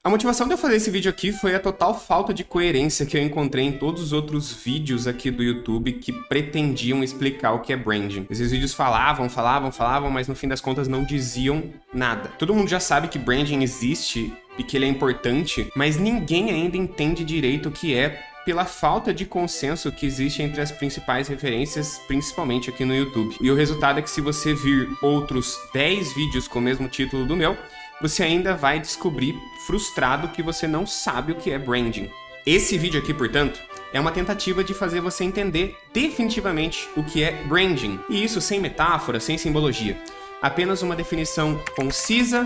A motivação de eu fazer esse vídeo aqui foi a total falta de coerência que eu encontrei em todos os outros vídeos aqui do YouTube que pretendiam explicar o que é branding. Esses vídeos falavam, mas no fim das contas não diziam nada. Todo mundo já sabe que branding existe e que ele é importante, mas ninguém ainda entende direito o que é, pela falta de consenso que existe entre as principais referências, principalmente aqui no YouTube. E o resultado é que se você vir outros 10 vídeos com o mesmo título do meu, você ainda vai descobrir frustrado que você não sabe o que é branding. Esse vídeo aqui, portanto, é uma tentativa de fazer você entender definitivamente o que é branding. E isso sem metáfora, sem simbologia. Apenas uma definição concisa,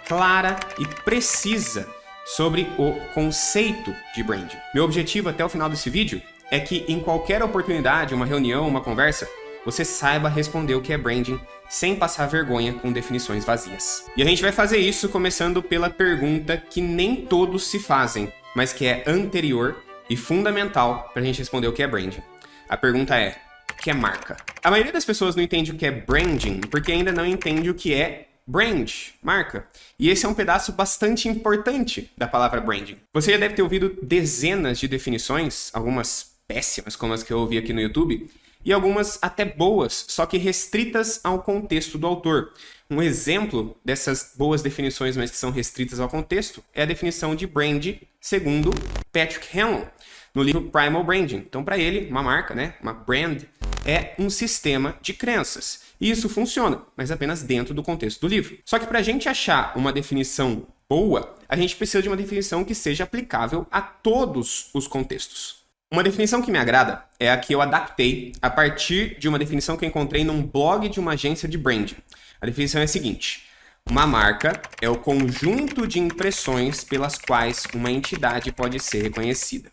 clara e precisa sobre o conceito de branding. Meu objetivo até o final desse vídeo é que em qualquer oportunidade, uma reunião, uma conversa, você saiba responder o que é branding sem passar vergonha com definições vazias. E a gente vai fazer isso começando pela pergunta que nem todos se fazem, mas que é anterior e fundamental para a gente responder o que é branding. A pergunta é: o que é marca? A maioria das pessoas não entende o que é branding porque ainda não entende o que é brand, marca. E esse é um pedaço bastante importante da palavra branding. Você já deve ter ouvido dezenas de definições, algumas péssimas como as que eu ouvi aqui no YouTube, e algumas até boas, só que restritas ao contexto do autor. Um exemplo dessas boas definições, mas que são restritas ao contexto, é a definição de brand segundo Patrick Hanlon, no livro Primal Branding. Então, para ele, uma marca, uma brand, é um sistema de crenças. E isso funciona, mas apenas dentro do contexto do livro. Só que para a gente achar uma definição boa, a gente precisa de uma definição que seja aplicável a todos os contextos. Uma definição que me agrada é a que eu adaptei a partir de uma definição que eu encontrei num blog de uma agência de branding. A definição é a seguinte: uma marca é o conjunto de impressões pelas quais uma entidade pode ser reconhecida.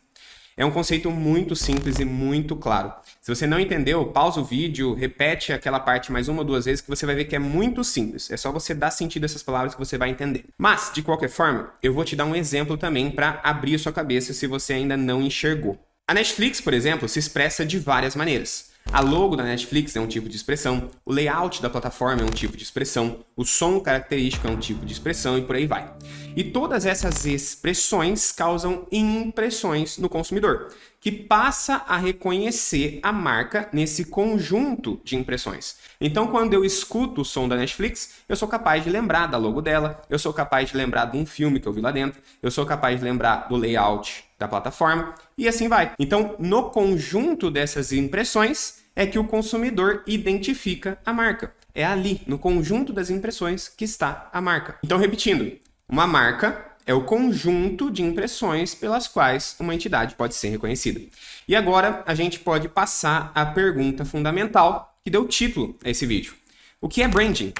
É um conceito muito simples e muito claro. Se você não entendeu, pausa o vídeo, repete aquela parte mais uma ou duas vezes que você vai ver que é muito simples. É só você dar sentido a essas palavras que você vai entender. Mas, de qualquer forma, eu vou te dar um exemplo também para abrir a sua cabeça se você ainda não enxergou. A Netflix, por exemplo, se expressa de várias maneiras. A logo da Netflix é um tipo de expressão, o layout da plataforma é um tipo de expressão, o som característico é um tipo de expressão e por aí vai. E todas essas expressões causam impressões no consumidor, que passa a reconhecer a marca nesse conjunto de impressões. Então, quando eu escuto o som da Netflix, eu sou capaz de lembrar da logo dela, eu sou capaz de lembrar de um filme que eu vi lá dentro, eu sou capaz de lembrar do layout da plataforma e assim vai. Então, no conjunto dessas impressões é que o consumidor identifica a marca. É ali, no conjunto das impressões, que está a marca. Então, repetindo, uma marca é o conjunto de impressões pelas quais uma entidade pode ser reconhecida. E agora a gente pode passar à pergunta fundamental que deu título a esse vídeo. O que é branding?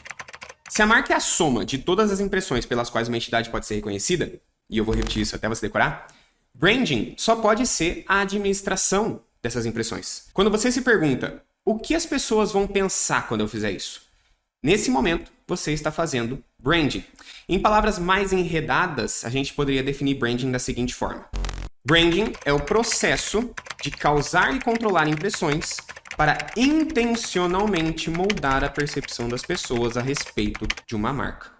Se a marca é a soma de todas as impressões pelas quais uma entidade pode ser reconhecida, e eu vou repetir isso até você decorar, branding só pode ser a administração dessas impressões. Quando você se pergunta, o que as pessoas vão pensar quando eu fizer isso? Nesse momento, você está fazendo branding. Em palavras mais enredadas, a gente poderia definir branding da seguinte forma. Branding é o processo de causar e controlar impressões para intencionalmente moldar a percepção das pessoas a respeito de uma marca.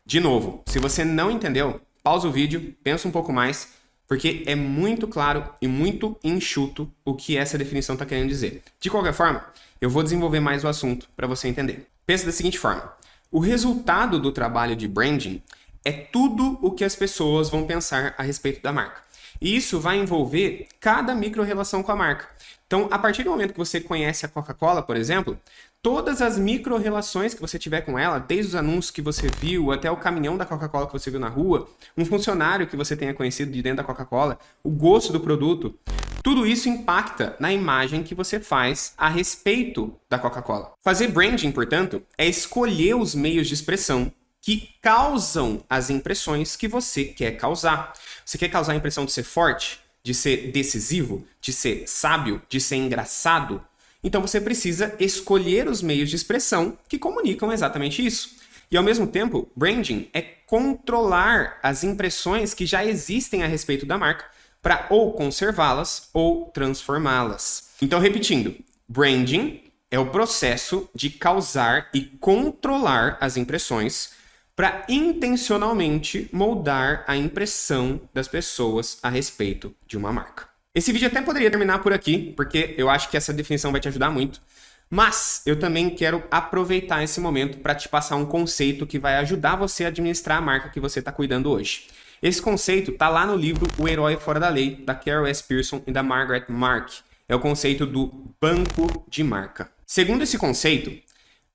De novo, se você não entendeu, pausa o vídeo, pensa um pouco mais, porque é muito claro e muito enxuto o que essa definição está querendo dizer. De qualquer forma, eu vou desenvolver mais o assunto para você entender. Pensa da seguinte forma: o resultado do trabalho de branding é tudo o que as pessoas vão pensar a respeito da marca. E isso vai envolver cada micro-relação com a marca. Então, a partir do momento que você conhece a Coca-Cola, por exemplo, todas as micro-relações que você tiver com ela, desde os anúncios que você viu, até o caminhão da Coca-Cola que você viu na rua, um funcionário que você tenha conhecido de dentro da Coca-Cola, o gosto do produto, tudo isso impacta na imagem que você faz a respeito da Coca-Cola. Fazer branding, portanto, é escolher os meios de expressão que causam as impressões que você quer causar. Você quer causar a impressão de ser forte, de ser decisivo, de ser sábio, de ser engraçado? Então você precisa escolher os meios de expressão que comunicam exatamente isso. E ao mesmo tempo, branding é controlar as impressões que já existem a respeito da marca para ou conservá-las ou transformá-las. Então, repetindo, branding é o processo de causar e controlar as impressões para intencionalmente moldar a impressão das pessoas a respeito de uma marca. Esse vídeo até poderia terminar por aqui, porque eu acho que essa definição vai te ajudar muito, mas eu também quero aproveitar esse momento para te passar um conceito que vai ajudar você a administrar a marca que você está cuidando hoje. Esse conceito está lá no livro O Herói Fora da Lei, da Carol S. Pearson e da Margaret Mark. É o conceito do banco de marca. Segundo esse conceito,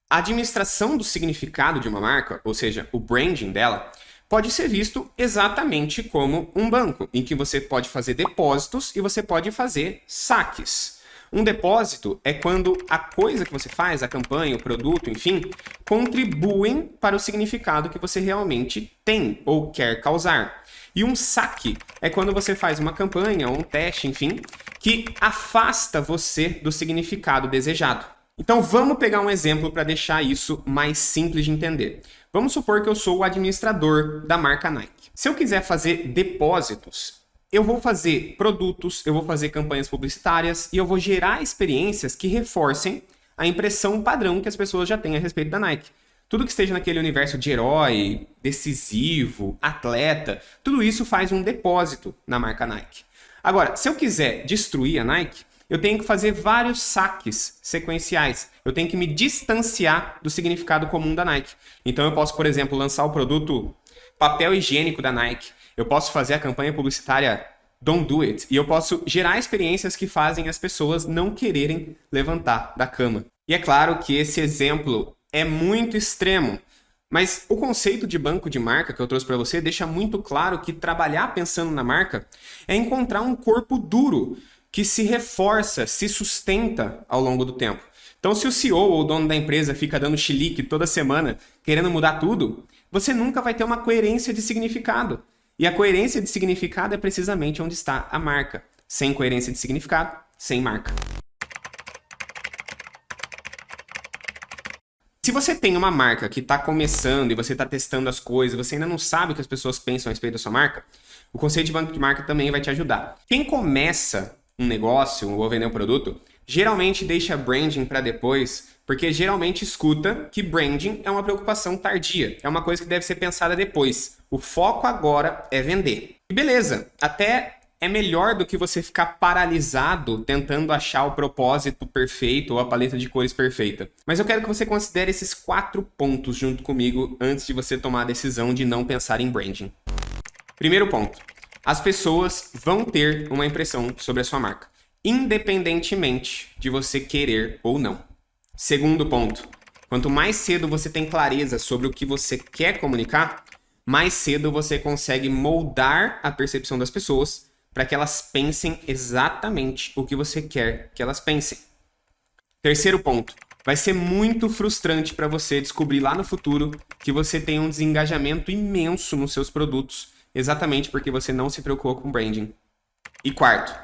a administração do significado de uma marca, ou seja, o branding dela, pode ser visto exatamente como um banco, em que você pode fazer depósitos e você pode fazer saques. Um depósito é quando a coisa que você faz, a campanha, o produto, enfim, contribuem para o significado que você realmente tem ou quer causar. E um saque é quando você faz uma campanha ou um teste, enfim, que afasta você do significado desejado. Então vamos pegar um exemplo para deixar isso mais simples de entender. Vamos supor que eu sou o administrador da marca Nike. Se eu quiser fazer depósitos, eu vou fazer produtos, eu vou fazer campanhas publicitárias e eu vou gerar experiências que reforcem a impressão padrão que as pessoas já têm a respeito da Nike. Tudo que esteja naquele universo de herói, decisivo, atleta, tudo isso faz um depósito na marca Nike. Agora, se eu quiser destruir a Nike, eu tenho que fazer vários saques sequenciais. Eu tenho que me distanciar do significado comum da Nike. Então eu posso, por exemplo, lançar o produto papel higiênico da Nike. Eu posso fazer a campanha publicitária Don't Do It. E eu posso gerar experiências que fazem as pessoas não quererem levantar da cama. E é claro que esse exemplo é muito extremo. Mas o conceito de banco de marca que eu trouxe para você deixa muito claro que trabalhar pensando na marca é encontrar um corpo duro que se reforça, se sustenta ao longo do tempo. Então, se o CEO ou o dono da empresa fica dando chilique toda semana, querendo mudar tudo, você nunca vai ter uma coerência de significado. E a coerência de significado é precisamente onde está a marca. Sem coerência de significado, sem marca. Se você tem uma marca que está começando e você está testando as coisas, você ainda não sabe o que as pessoas pensam a respeito da sua marca, o conceito de banco de marca também vai te ajudar. Quem começa um negócio ou vender um produto, geralmente deixa branding para depois, porque geralmente escuta que branding é uma preocupação tardia, é uma coisa que deve ser pensada depois. O foco agora é vender. E beleza, até é melhor do que você ficar paralisado tentando achar o propósito perfeito ou a paleta de cores perfeita. Mas eu quero que você considere esses 4 pontos junto comigo antes de você tomar a decisão de não pensar em branding. Primeiro ponto. As pessoas vão ter uma impressão sobre a sua marca, independentemente de você querer ou não. Segundo ponto, quanto mais cedo você tem clareza sobre o que você quer comunicar, mais cedo você consegue moldar a percepção das pessoas para que elas pensem exatamente o que você quer que elas pensem. Terceiro ponto, vai ser muito frustrante para você descobrir lá no futuro que você tem um desengajamento imenso nos seus produtos, exatamente porque você não se preocupou com branding. E quarto,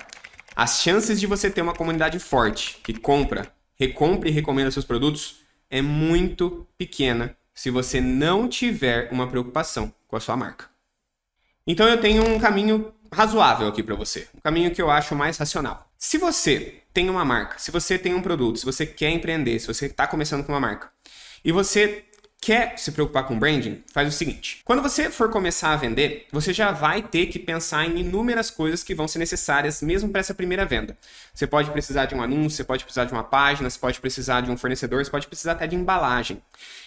as chances de você ter uma comunidade forte que compra, recompra e recomenda seus produtos é muito pequena se você não tiver uma preocupação com a sua marca. Então eu tenho um caminho razoável aqui para você, um caminho que eu acho mais racional. Se você tem uma marca, se você tem um produto, se você quer empreender, se você está começando com uma marca e você quer se preocupar com branding, faz o seguinte. Quando você for começar a vender, você já vai ter que pensar em inúmeras coisas que vão ser necessárias mesmo para essa primeira venda. Você pode precisar de um anúncio, você pode precisar de uma página, você pode precisar de um fornecedor, você pode precisar até de embalagem.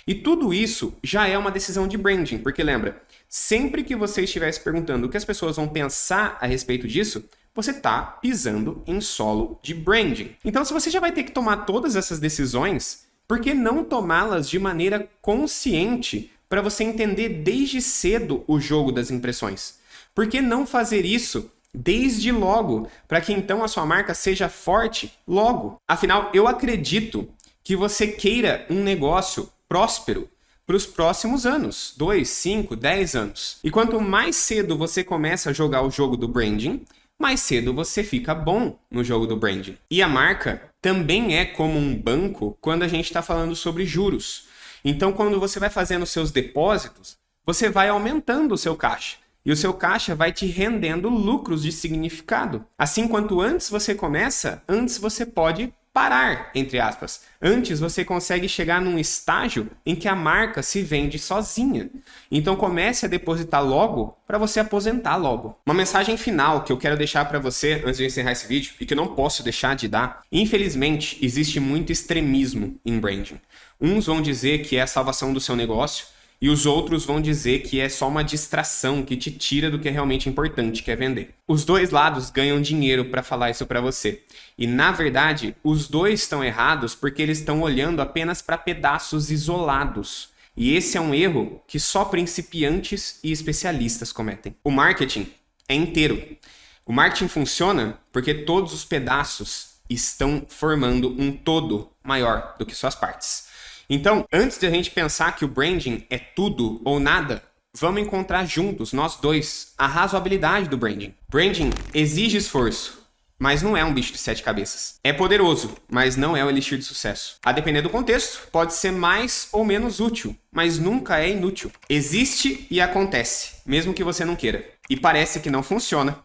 E tudo isso já é uma decisão de branding, porque lembra, sempre que você estiver se perguntando o que as pessoas vão pensar a respeito disso, você está pisando em solo de branding. Então, se você já vai ter que tomar todas essas decisões, por que não tomá-las de maneira consciente para você entender desde cedo o jogo das impressões? Por que não fazer isso desde logo, para que então a sua marca seja forte logo? Afinal, eu acredito que você queira um negócio próspero para os próximos anos, 2, 5, 10 anos. E quanto mais cedo você começa a jogar o jogo do branding, mais cedo você fica bom no jogo do branding. E a marca também é como um banco quando a gente está falando sobre juros. Então, quando você vai fazendo seus depósitos, você vai aumentando o seu caixa. E o seu caixa vai te rendendo lucros de significado. Assim, quanto antes você começa, antes você pode parar, entre aspas. Antes, você consegue chegar num estágio em que a marca se vende sozinha. Então, comece a depositar logo para você aposentar logo. Uma mensagem final que eu quero deixar para você antes de encerrar esse vídeo e que eu não posso deixar de dar. Infelizmente, existe muito extremismo em branding. Uns vão dizer que é a salvação do seu negócio, e os outros vão dizer que é só uma distração que te tira do que é realmente importante, que é vender. Os dois lados ganham dinheiro para falar isso para você. E, na verdade, os dois estão errados porque eles estão olhando apenas para pedaços isolados. E esse é um erro que só principiantes e especialistas cometem. O marketing é inteiro. O marketing funciona porque todos os pedaços estão formando um todo maior do que suas partes. Então, antes de a gente pensar que o branding é tudo ou nada, vamos encontrar juntos, nós dois, a razoabilidade do branding. Branding exige esforço, mas não é um bicho de 7 cabeças. É poderoso, mas não é o elixir de sucesso. A depender do contexto, pode ser mais ou menos útil, mas nunca é inútil. Existe e acontece, mesmo que você não queira. E parece que não funciona,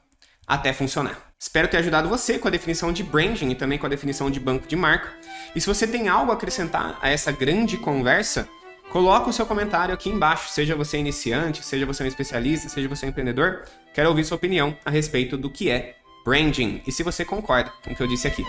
até funcionar. Espero ter ajudado você com a definição de branding e também com a definição de banco de marca. E se você tem algo a acrescentar a essa grande conversa, coloca o seu comentário aqui embaixo, seja você iniciante, seja você um especialista, seja você um empreendedor. Quero ouvir sua opinião a respeito do que é branding e se você concorda com o que eu disse aqui.